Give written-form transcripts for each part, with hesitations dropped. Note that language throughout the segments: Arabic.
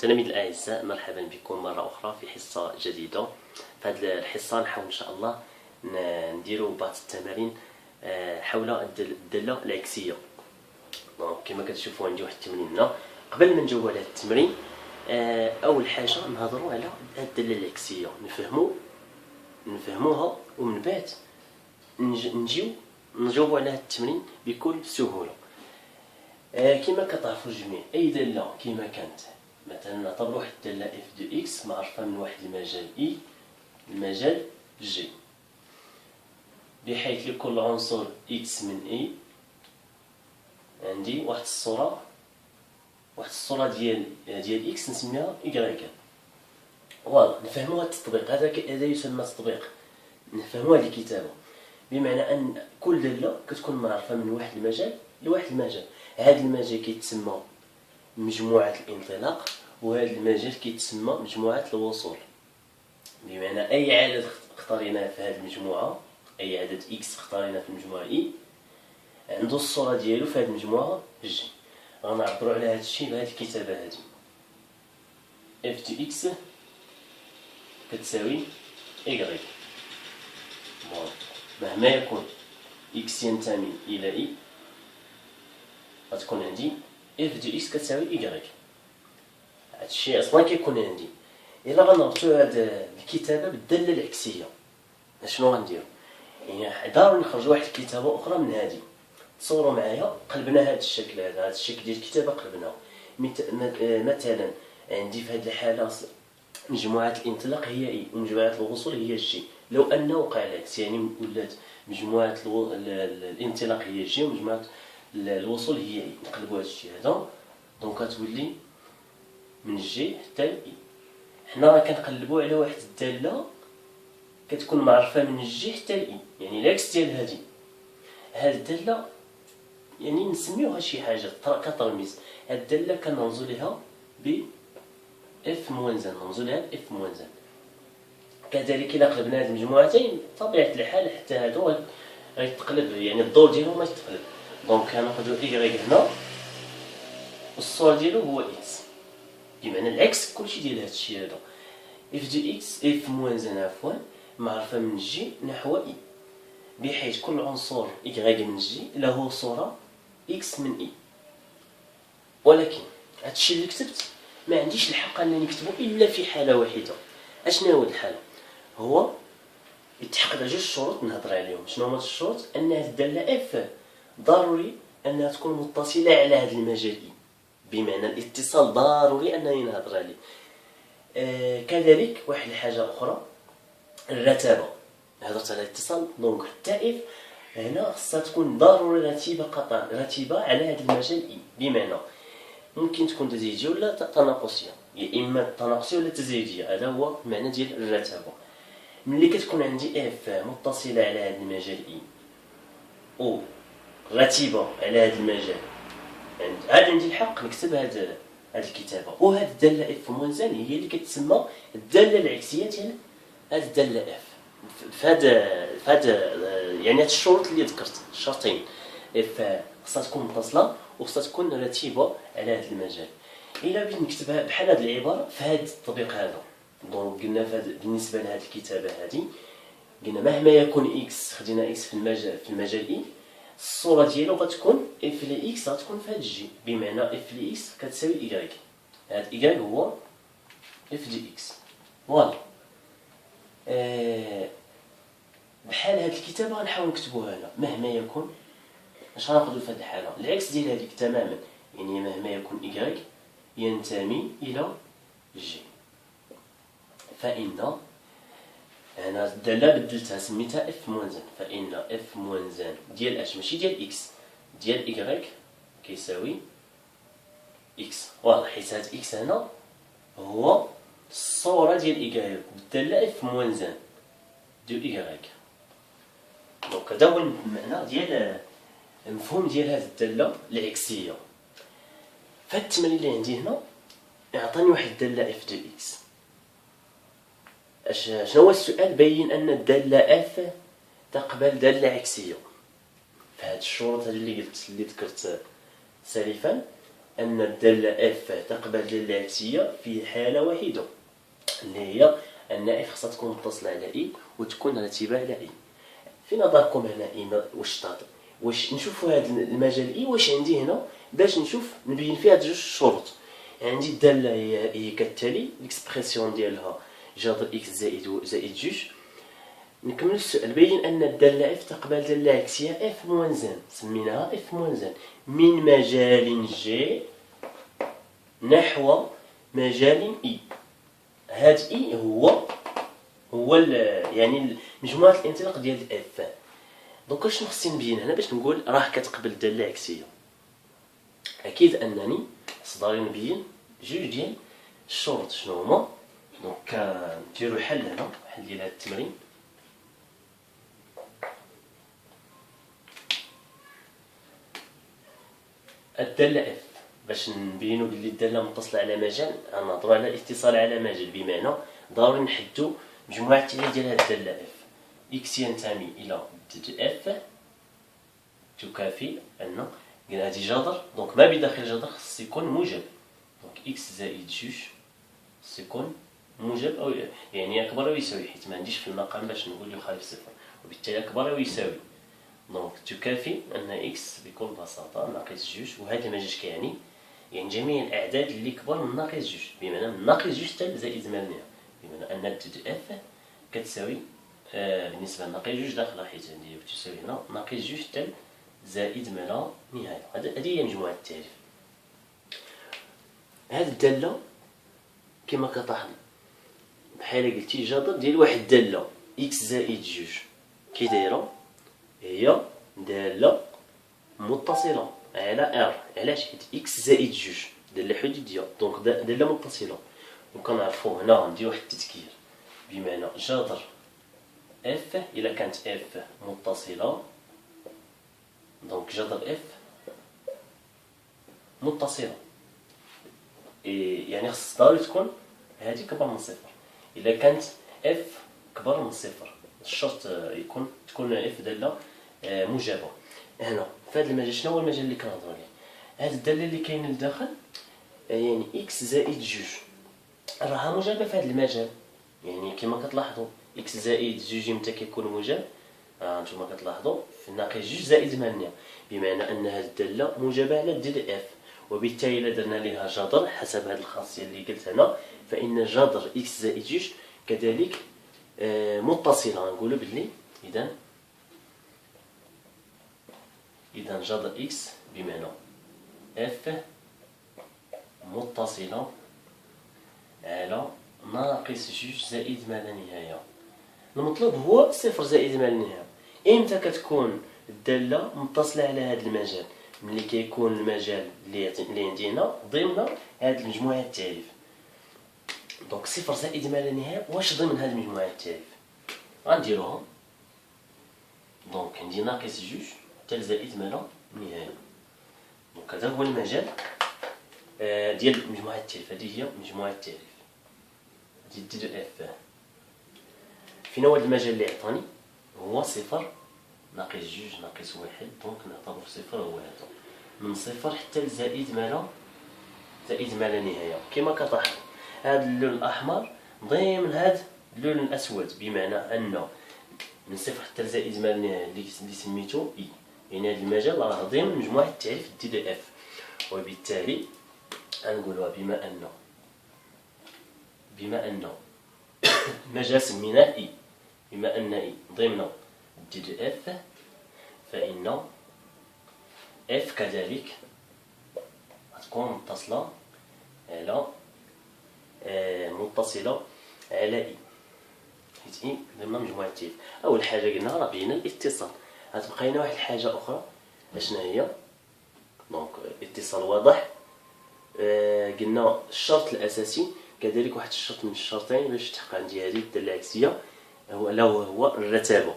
تلاميذ الأعزاء، مرحبا بكم مرة أخرى في حصة جديدة. في هذه الحصة نحاول إن شاء الله نديروا بعض التمارين حول الدالة العكسية. كما كتشوفوا عندي واحد التمرين هنا. قبل ما نجاوبوا على هذا التمرين، أول حاجة نهضروا على الدالة العكسية، نفهموها، ومن بعد نجاوبوا على هذا التمرين بكل سهولة. كما كتعرفوا الجميع، أي دالة كما كانت، مثلا نعتبر واحد الدالة اف دو اكس معرفة من واحد المجال اي المجال جي، بحيث لكل عنصر اكس من اي عندي واحد الصورة ديال اكس نسميها ايكغيك. فوالا نفهموا هذا التطبيق، هذا يسمى تطبيق، نفهموا هذه الكتابة، بمعنى أن كل دالة كتكون معرفة من واحد المجال لواحد المجال. هذا المجال كيتسمى مجموعة الانطلاق، وهذا المجال كيتسمى مجموعة الوصول. بمعنى أي عدد اختاريناه في هذه المجموعة، أي عدد إكس اختاريناه في المجموعة إي، عنده الصورة ديالو في هذه المجموعة جي. غنعبروا على هذا الشيء بهذه الكتابة هذه: اف دو إكس كتساوي إيكغيك. مهما يكون إكس ينتمي إلى إي، غتكون عندي اف دو إكس كتساوي إيكغيك. هذا الشيء أصلا كيكون عندي. إلا غنربطو هاد الكتابة بالدالة العكسية، شنو غنديرو؟ يعني ضروري نخرجوا واحد الكتابة أخرى من هذه. تصوروا معايا، قلبنا هذا الشكل، هذا الشكل ديال الكتابة قلبناه. مثلا عندي في هذه الحالة مجموعة الانطلاق هي إي، ومجموعة الوصول هي جي. لو أنه وقع العكس، يعني ولات مجموعة الانطلاق هي جي ومجموعة الوصول هي إي، نقلبوا هذا الشيء هذا، دونك كتولي من جي حتى لإي. حنا راه كنقلبوا على واحد الدالة كتكون معرفة من جي حتى لإي، يعني العكس ديال هذه. هاد الدالة يعني نسميوها شي حاجة كترميز. هاد الدالة كنرمزو ليها ب اف موانزان، نرمزو لها اف موانزان. كذلك إلا قلبنا هاد المجموعتين بطبيعة الحال حتى هادو غيتقلب، يعني الدور ديالهم غيتقلب. دونك غناخدو إيكغيك هنا، والصورة ديالو هو إكس، بمعنى العكس كلشي ديال هاد الشيء هذا. اف دو إكس اف موانزان عفوا معرفة من جي نحو إي، بحيث كل عنصر إيكغيك من جي له صورة إكس من إي. ولكن هاد الشيء اللي كتبت ما عنديش الحق أنني نكتبو إلا في حالة واحدة. أشنو هو هاد الحالة؟ هو يتحقق جوج شروط نهضر عليهم. شنو هما الشروط؟ أن هاد الدالة اف ضروري أنها تكون متصلة على هاد المجال إي، بمعنى الاتصال ضروري أنني نهضر عليه. كذلك واحد الحاجة أخرى، الرتابة. هضرت على الاتصال، دونك حتى اف هنا خصها تكون ضروري رتيبة على هذا المجال إي، بمعنى ممكن تكون تزايدية ولا تناقصية، يا إما تناقصية ولا تزايدية. هذا هو المعنى ديال الرتابة. ملي كتكون عندي اف متصلة على هذا المجال إي أو رتيبة على هذا المجال، عاد عندي الحق نكتب هذه الكتابة. وهذه الدالة اف موانزان هي اللي كتسمى الدالة العكسية ديال هذه الدالة اف. فهذا يعني هاد الشروط اللي ذكرت، الشرطين، اف خصها تكون متصلة وخصها تكون رتيبة على هذا المجال. إلا بغيت نكتبها بحال هذه العبارة في هذا التطبيق هذا، دونك قلنا بالنسبة لهذه الكتابة هذه، قلنا مهما يكون اكس، خدينا اكس في المجال اي، الصورة ديالو غتكون اف لي اكس غتكون في هذا الجي، بمعنى اف لي اكس كتساوي ايكغيك. هاد ايكغيك هو اف دي اكس. فوالا. بحال هاد الكتابة غنحاول نكتبوها هنا، مهما يكون. اش غناخدو في هاد الحالة؟ العكس ديال هذيك تماما، يعني مهما يكون ايكغيك ينتمي إلى جي، فإن أنا الدالة بدلتها سميتها اف موانزان، فإن اف موانزان ديال اش، ماشي ديال اكس، ديال ايكغيك كيساوي اكس. واضح، حيت هاد اكس هنا هو الصورة ديال ايكغيك بالدالة اف موانزان دو ايكغيك. دونك هذا هو المعنى ديال المفهوم ديال هاد الدالة العكسية. فهاد التمرين اللي عندي هنا يعطيني واحد الدالة اف دو اكس. شنو هو السؤال؟ بين أن الدالة اف تقبل دالة عكسية. فهاد الشروط اللي ذكرت سالفا أن الدالة اف تقبل دالة عكسية في حالة واحدة، اللي هي أن اف خصها تكون متصلة على اي وتكون راتبة على اي. في نظركم هنا اي واش نشوفوا هذا المجال اي واش عندي هنا باش نشوف نبين فيها جوج شروط. عندي الدالة هي كالتالي، ليكسبرسيون ديالها جذر اكس زائد جوج. نكمل السؤال. بين أن الدالة اف تقبل دالة عكسية اف موان زان، سميناها اف موان زان، من مجال جي نحو مجال اي. هاد اي هو يعني مجموعة الانطلاق ديال اف. دونك شنو خصني نبين هنا باش نقول راه كتقبل دالة عكسية؟ اكيد انني صداري نبين جوج ديال الشروط. شنو هما؟ دونك نديرو حل هنا، حل ديال هاد التمرين. الدالة اف باش نبينو بلي الدالة متصلة على مجال، غنهضرو على الاتصال على مجال، بمعنى ضروري نحدو مجموعة التعريف ديال هاد الدالة اف. اكس ينتمي الى ضد اف تكافي ان قلنا هادي جذر، دونك ما بداخل الجذر خص يكون موجب. دونك اكس زائد جوج خص يكون موجب او يعني اكبر او يساوي، حيت ما عنديش في المقام باش نقول يخالف صفر، وبالتالي اكبر او يساوي. دونك تكافي ان اكس بكل بساطه ناقص جوج، وهذا ما جاش كيعني يعني جميع الاعداد اللي كبر من ناقص جوج، بمعنى من ناقص جوج حتى زائد مالنيه، بمعنى ان ضد اف كتساوي بالنسبه لناقص جوج داخله، حيت عندي تساوي هنا ناقص جوج حتى زائد ما لا نهايه. هذه هي مجموعه التعريف. هذه الداله كما كتلاحظ بحال قلتي جذر ديال واحد الداله اكس زائد جوج كي دايره، هي داله متصله على ار. علاش؟ حيت اكس زائد جوج داله حدوديه، دونك داله متصله. وكنعرفو هنا ندير واحد التذكير، بمعنى جذر اف الا كانت اف متصله، دونك جذر اف متصله يعني خص ضروري تكون هذه كبر من صفر. الا كانت اف كبر من صفر الشرط تكون اف داله موجبه. هنا في هذا المجال شنو هو المجال اللي كنهضروا عليه؟ هذه الداله اللي كاينه لداخل يعني اكس زائد جوج راها موجبه في هذا المجال، يعني كما كتلاحظوا اكس زائد جوج متى كيكون موجب نتوما كتلاحظوا في ناقص جوج زائد مالنيه، بمعنى ان هذه الداله موجبه على ضد اف، وبالتالي الا درنا لها جذر حسب هذه الخاصيه اللي قلت هنا، فان جذر اكس زائد جوج كذلك متصله. نقولوا باللي اذا جذر اكس بمعنى اف متصله على ناقص جوج زائد ما لا نهايه. المطلوب هو صفر زائد ما لا نهايه. امتى كتكون الداله متصله على هذا المجال؟ ملي كيكون المجال اللي عندنا ضمن هذه المجموعه التعريف. دونك صفر زائد ما لا نهايه واش ضمن هذه المجموعه التعريف؟ غنديروها. دونك عندي ناقص جوج حتى زائد ما لا نهايه. دونك هذا هو المجال ديال مجموعه التعريف. هذه هي مجموعه التعريف ديال دي دو اف. فين هو المجال اللي عطاني؟ هو صفر ناقص جوج ناقص واحد، دونك نعتبر صفر هو هذا، من صفر حتى زائد ما لا نهايه. كما كتلاحظ هذا اللون الاحمر ضمن هذا اللون الاسود، بمعنى انه من صفر حتى زائد ما لا نهايه اللي سميتو اي، يعني هذا المجال راه ضمن مجموعه التعريف دي دو اف. وبالتالي غنقولوها بما ان مجال سميناه اي، بما ان اي ضمن دي دو اف، فإن اف كذلك غتكون متصلة على اي، حيت اي ضمن مجموعة التعريف. أول حاجة قلنا راه بينا الاتصال. غتبقى لنا واحد الحاجة أخرى، أشنا هي؟ دونك الاتصال واضح. قلنا الشرط الأساسي كذلك واحد الشرط من الشرطين باش تحقق عندي هذه الدالة العكسية هو الرتابة.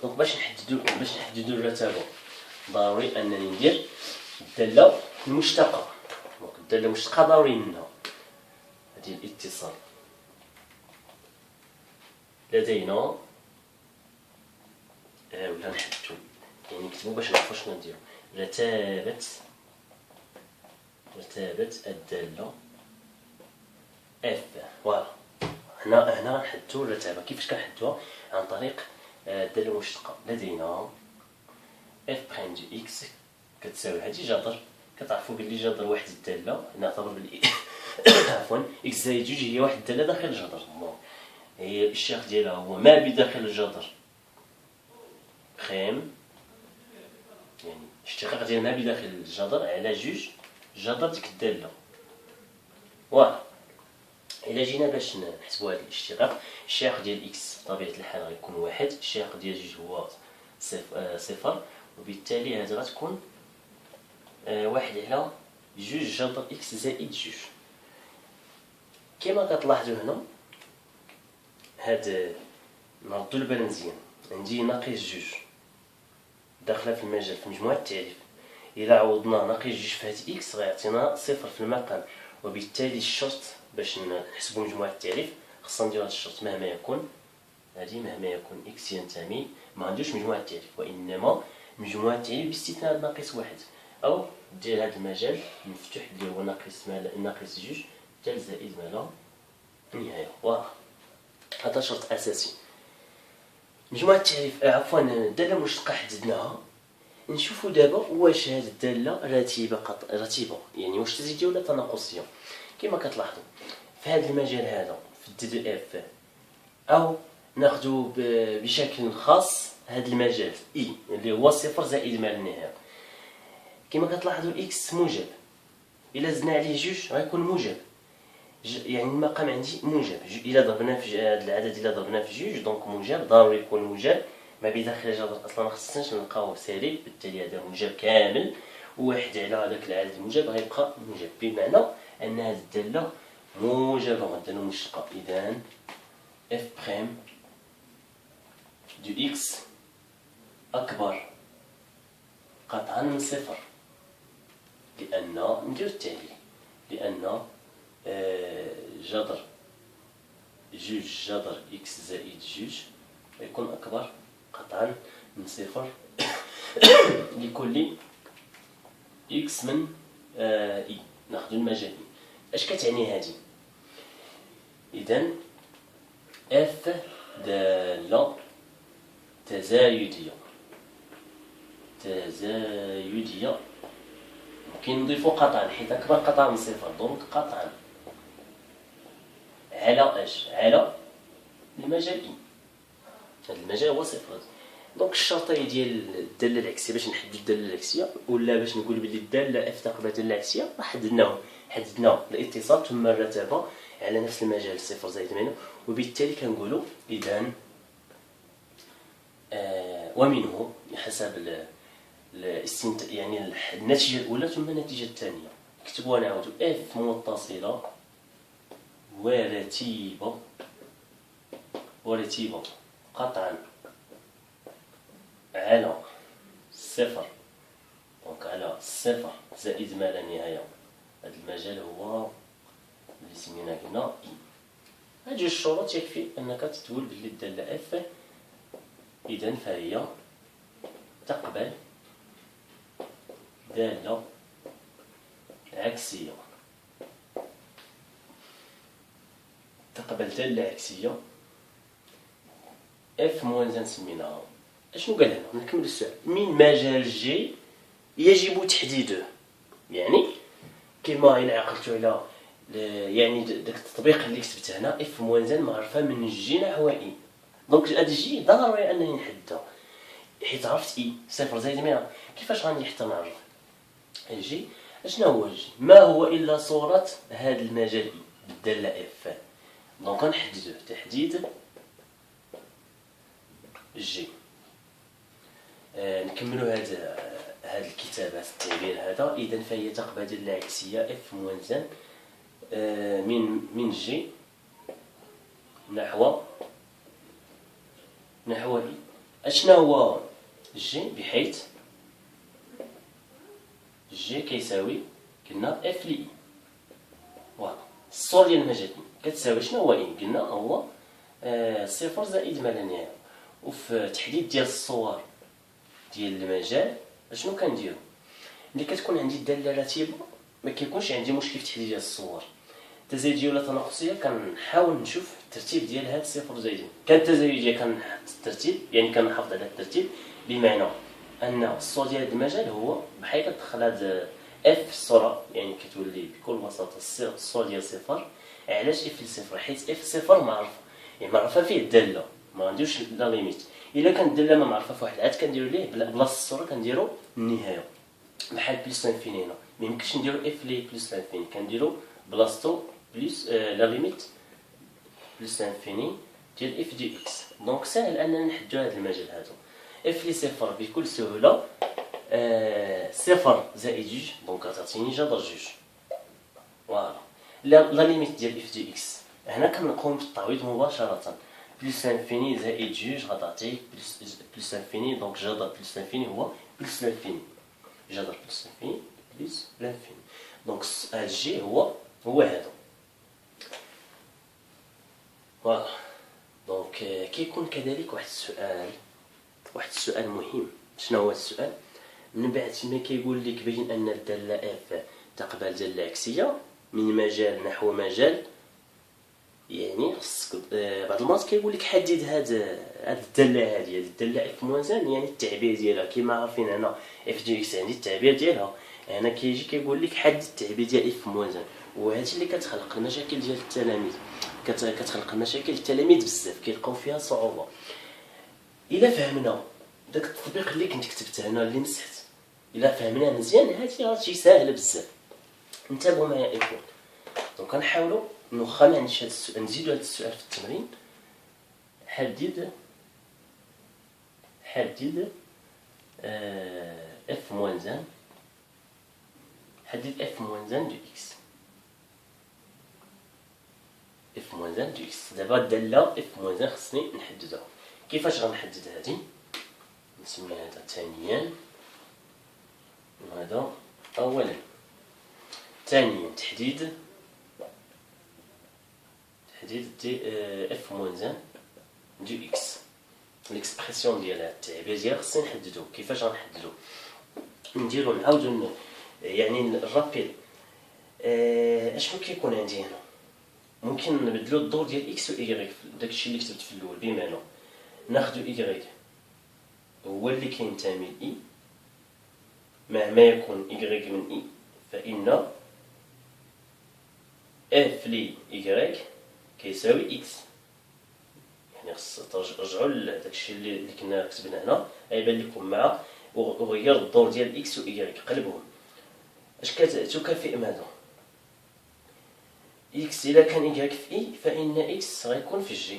دونك باش نحددو الرتابة ضروري انني ندير الدالة المشتقة. دونك الدالة المشتقة ضروري منها هذه الاتصال. لدينا ولا نحددو يعني نكتبو باش نعرفو شنو نديرو. رتابة رتابة الدالة اف. فوالا هنا غنحددو الرتابة. كيفاش كنحدوها؟ عن طريق الدالة المشتقة. لدينا اف بريم دو اكس كتساوي هادي جذر. كتعرفوا بلي جذر واحد الدالة نعتبر بلي عفوا اكس زائد جوج هي واحد الدالة داخل الجذر. هي الشق ديالها هو ما بداخل الجذر بريم، يعني اشتقاق ديال ما بداخل الجذر على جوج جذر ديك الدالة. فوالا إلا جينا باش نحسبو هاد الاشتقاق، الشاق ديال إكس بطبيعة الحال غيكون واحد، الشاق ديال جوج هو صفر، وبالتالي هادي غتكون واحد على جوج جذر إكس زائد جوج. كما كتلاحظوا هنا هاد نردو البال مزيان، عندي ناقص جوج داخله في المجال في مجموعة التعريف. إلا عوضنا ناقص جوج في هاد إكس غيعطينا صفر في المقام، وبالتالي الشرط باش نحسبوا مجموعة التعريف خصنا نديرو هاد الشرط مهما يكون. هادي مهما يكون إكس ينتمي ما عندوش مجموعة التعريف، وإنما مجموعة التعريف باستثناء ناقص واحد، أو دير هاد المجال المفتوح اللي هو ناقص جوج حتى زائد ما لا نهاية. فوالا هذا شرط أساسي. مجموعة التعريف عفوا الدالة المشتقة حددناها. نشوفوا دابا واش هاد الدالة رتيبة يعني واش تزيدية ولا تناقصية. كما كتلاحظوا في هذا المجال هذا في الدي دو اف، او ناخذوا بشكل خاص هذا المجال اي اللي هو صفر زائد ما للنهايه. كما كتلاحظوا الاكس موجب، الا زدنا عليه جوج غيكون موجب، يعني المقام عندي موجب. الا ضربنا في هذا العدد الا ضربنا في جوج دونك موجب، ضروري يكون موجب. ما بداخل الجذر اصلا ما خصناش نلقاوه سالب، بالتالي هذا موجب كامل، وواحد على هذاك العدد الموجب غيبقى موجب، بمعنى ان هذه الداله موجبه الداله مشتقه. اذا اف بريم دو اكس اكبر قطعا من صفر، لان ندير التالي، لان جذر جوج جذر اكس زائد جوج يكون اكبر قطعا من صفر لكل اكس من اي. ناخذ المجال اش كتعني هذه؟ اذا اف داله تزايديه ممكن نضيفو قطعا حيت اكبر قطعا من صفر، دونك قطعا على اش؟ على المجال اي. هذا المجال هو صفر. دونك الشرطيه ديال الداله العكسيه باش نحدد الداله العكسيه، ولا باش نقول بلي الداله اف تقبل الداله العكسيه، حددنا الاتصال ثم الرتابه على نفس المجال صفر زائد منه، وبالتالي كنقولوا اذا ومنه حسب يعني النتيجه الاولى ثم النتيجه الثانيه. نكتبوها نعاودو اف متصله ورتيبه قطعا على صفر، دونك على صفر زائد ما لا نهايه. هذا المجال هو اللي سميناه هنا اي. هاد جوج الشروط يكفي انك تقول بلي الداله اف اذا فهي تقبل داله عكسيه. تقبل داله عكسيه اف موازن سميناها. اشنو قال هنا؟ نكمل السؤال. من مجال جي يجب تحديده، يعني كما الى عقلتوا على يعني داك التطبيق اللي كتبت هنا اف موازن معرفه من جي نحو اي، دونك هاد جي ضروري انني نحددها حيت عرفت اي صفر زائد 100. كيفاش غادي حتى نعرف الجي؟ اشنا هو الجي؟ ما هو الا صوره هذا المجال اي بالداله اف. دونك غنحددوه تحديد الجي. نكملوا هاد الكتابات التعبير هذا. اذا فهي تقبل داله عكسيه اف موازن من جي نحو اي. اشنا هو جي؟ بحيث جي كيساوي قلنا اف لي. فوالا الصور ديال المجال كتساوي شنو هو اي؟ قلنا هو صفر زائد ما لا نهايه. وفي تحديد ديال الصور ديال المجال اشنو كنديرو؟ ملي كتكون عندي الداله رتيبه ما كيكونش عندي مشكل في تحديد الصور. تزايديه ولا تناقصيه كنحاول نشوف الترتيب ديال هاد صفر زائدين. كان تزايديه كنحط الترتيب، يعني كنحافظ على الترتيب، بمعنى ان الصور ديال هاد المجال هو بحال كتدخل هاد اف في الصوره، يعني كتولي بكل بساطه الصور ديال صفر. علاش اف لصفر؟ حيت اف صفر معروفه، يعني معروفه فيه الداله، ما غنديروش لا ليميت. الا كانت الداله ما معروفه في واحد العدد كنديرو ليه بلاصه الصوره كنديرو النهايه، بحال بلس لانفيني. هنا ما يمكنش نديرو اف لي بلس لانفيني، كنديرو بلاصتو بلس لا ليميت بلس لانفيني ديال اف دي اكس. دونك ساهل اننا نحددو هذا المجال هذا. اف لي صفر بكل سهوله صفر زائد جوج، دونك غتعطيني جذر جوج. فوالا. لا ليميت ديال اف دي اكس هنا كنقوم بالتعويض مباشره. بلس لانفيني زائد جوج غتعطيك بلس لانفيني، دونك جذر بلس لانفيني هو بلس لانفيني، جذر بلس لانفيني بلس لانفيني. دونك هاد الجي هو هذا. فوالا. دونك كيكون كذلك واحد السؤال مهم. شنو هو السؤال؟ من بعد ما كيقول لك بين ان الداله اف تقبل داله عكسيه من مجال نحو مجال، يعني خصك بعض المرات كيقول لك حدد هاد الداله هذه، الداله اف موازان، يعني التعبير ديالها كما عارفين هنا اف دي اكس عندي التعبير ديالها. هنا كيجي كيقول لك حدد التعبير ديال اف موازان، وهذا اللي كتخلق المشاكل ديال التلاميذ. كتخلق المشاكل التلاميذ بزاف كيلقاو فيها صعوبه. الا فهمنا داك التطبيق اللي كنت كتبت هنا اللي مسحت، الا فهمناه مزيان هادشي غتجي ساهله بزاف. انتبهوا معايا اخوان. دونك كنحاولوا واخا ما عنديش هاد السؤال نزيدو هاد السؤال في التمرين. حدد اف موازان، حدد اف موازان دو اكس، اف موازان دو اكس. دابا الداله اف موازان خصني نحددها. كيفاش غنحدد هادي؟ نسمي هذا ثانيا وهذا اولا. ثانيا تحديد دي اف موازان دو اكس، ليكسبرسيون ديالها التعبير ديالها خصني نحددو. كيفاش غنحددو؟ نديرو نعاودو يعني الرابيل. اشنو كيكون عندي هنا؟ ممكن نبدلو الدور ديال اكس و ايغريك في داكشي اللي كتبت في الاول، بمعنى ناخدو ايغريك هو اللي كينتمي لاي، مهما يكون ايغريك من اي فان اف لي ايغريك كيساوي اكس. يعني خص ترجعوا لداكشي اللي كنا كتبنا هنا، غيبان لكم مع وغير الدور ديال اكس و ايغريك قلبهم. اش تكافئ ماذا؟ اكس الا كان ايغريك في اي فان اكس غيكون في جي،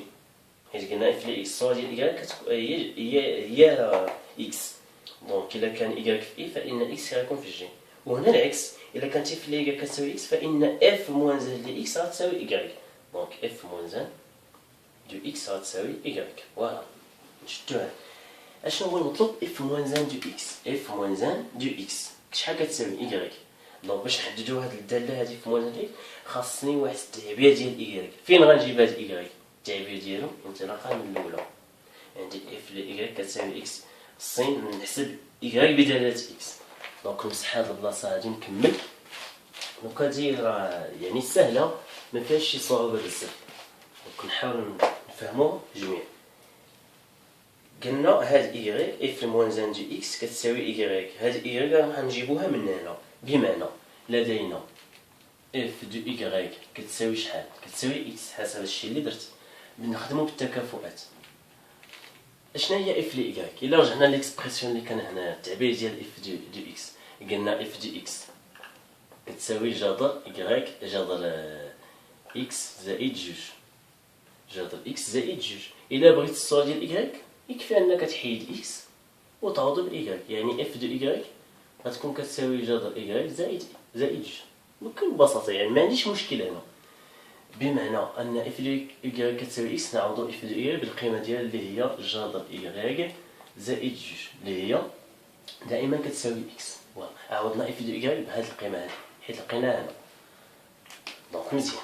حيت قلنا اف لي اكس الصوره ديال ايغريك هي اكس. دونك الا كان ايغريك في اي فان اكس غيكون في جي. وهنا العكس، الا كانت اف لي ايغريك كتساوي اكس فان اف موازان ل اكس غتساوي ايغريك. دونك اف موازان دو اكس غتساوي ايغريك. فوالا نشدوها. اشنو هو المطلوب؟ اف موازان دو اكس، اف موازان دو اكس شحال كتساوي ايغريك. دونك باش نحددو هاد الداله هادي في موازان اكس خاصني واحد التعبير ديال ايغريك. فين غنجيب هاد ايغريك؟ التعبير ديالو انطلاقا من الاولى، عندي اف ل ايغريك كتساوي اكس، خصني نحسب ايغريك بدلاله اكس. دونك نمسح هاد البلاصه هادي نكمل. دونك هادي راه يعني سهله ما فيهاش شي صعوبه بزاف. دونك نحاول نفهمو جميع. قلنا هاد ايغريك اف موازان دو اكس كتساوي ايغريك، هاد ايغريك راح نجيبوها من هنا، بمعنى لدينا اف دو ايغريك كتساوي شحال؟ كتساوي اكس حسب الشيء اللي درت. بنخدمو بالتكافؤات. اشنا هي اف لي ايغريك؟ الا رجعنا ليكسبرسيون اللي كان هنا التعبير ديال اف دو اكس، قلنا اف دو اكس كتساوي جذر ايغريك جذر اكس زائد جوج، جذر اكس زائد جوج. الا بغيت الصوره ديال ايغريك يكفي انك تحيد اكس وتعوض بايغريك، يعني اف دو ايغريك غتكون كتساوي جذر ايغريك زائد جوج بكل بساطه. يعني ما عنديش مشكل هنا، بمعنى ان اف دو ايغريك كتساوي اكس نعوضو اف دو ايغريك بالقيمه ديالها اللي هي جذر ايغريك زائد جوج اللي هي دائما كتساوي اكس. فوالا عوضنا اف دو ايغريك بهاد القيمه هادي حيت لقيناها هنا. دونك مزيان.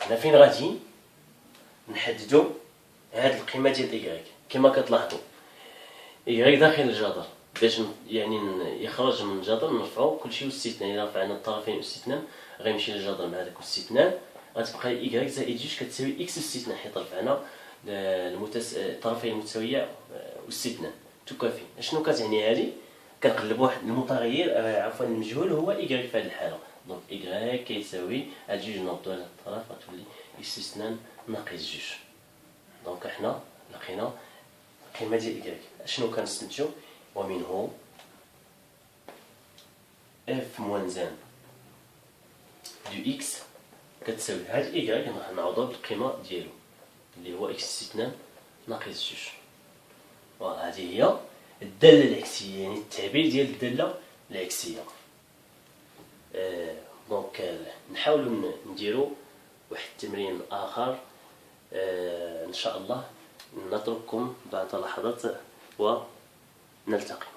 هنا فين غادي نحددو هاد القيمه ديال ايغريك. كما كتلاحظوا ايغريك داخل الجذر، باش يعني يخرج من الجذر نرفعو كلشي واستثناء. الا رفعنا الطرفين واستثناء غيمشي للجذر مع داك واستثناء، غتبقى إيكغيك زائد جوج كتساوي إكس واستثناء، حيت رفعنا الطرفين المتساوية واستثناء تكافي. شنو كتعني هادي؟ كنقلب واحد المتغير عفوا المجهول هو إيكغيك في هاد الحالة. دونك إيكغيك كيساوي هاد جوج نوضو على الطرف غتولي استثناء ناقص جوج. دونك حنا لقينا القيمة ديال إيكغيك. شنو كنستنتجو؟ ومنه اف موان زان دو إكس كتساوي هاد إيكغيك نعوضوها بالقيمة ديالو اللي هو إكس استثناء ناقص جوج. فوالا هادي هي الدالة العكسية، يعني التعبير ديال الدالة العكسية. دونك نحاولوا نديرو واحد التمرين آخر إن شاء الله. نترككم بعد لحظات ونلتقي.